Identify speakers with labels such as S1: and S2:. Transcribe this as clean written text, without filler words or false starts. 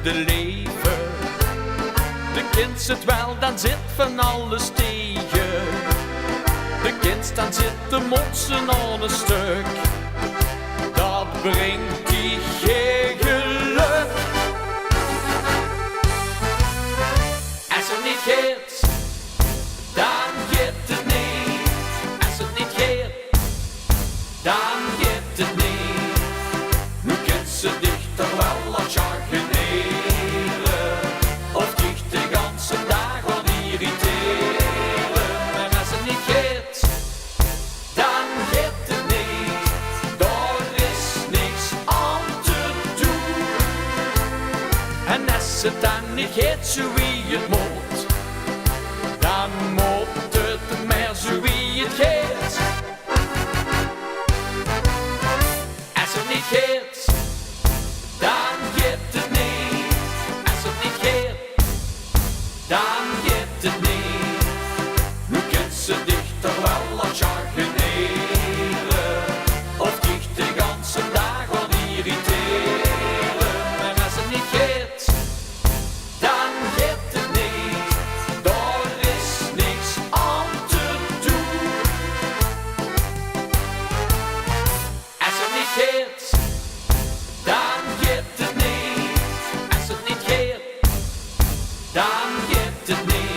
S1: de leven. De kind zit wel, dan zit van alles tegen. De kind dan zit de motsen aan een stuk. Dat brengt die geen geluk. Als het niet gaat, dan gaat het niet. Als het niet gaat, dan gaat het niet. Nu kent ze dichter wel aan chargeneren. Of dich de ganse dag al irriteren. En als het niet gaat, dan gaat het niet. Daar is niks aan te doen. En als het dan niet gaat zo wie het moet, dan moet het maar zo wie het gaat. Als het niet gaat, dan gaat het niet. Als het niet gaat, dan gaat het niet. Nu kent ze dichter wel aan chargeneren. Of dich de ganse dag al irriteren. En als het niet gaat, dan gaat het niet. Daar is niks aan te doen. Als het niet gaat, dan gaat het niet. Als het niet gaat, dan gaat het niet.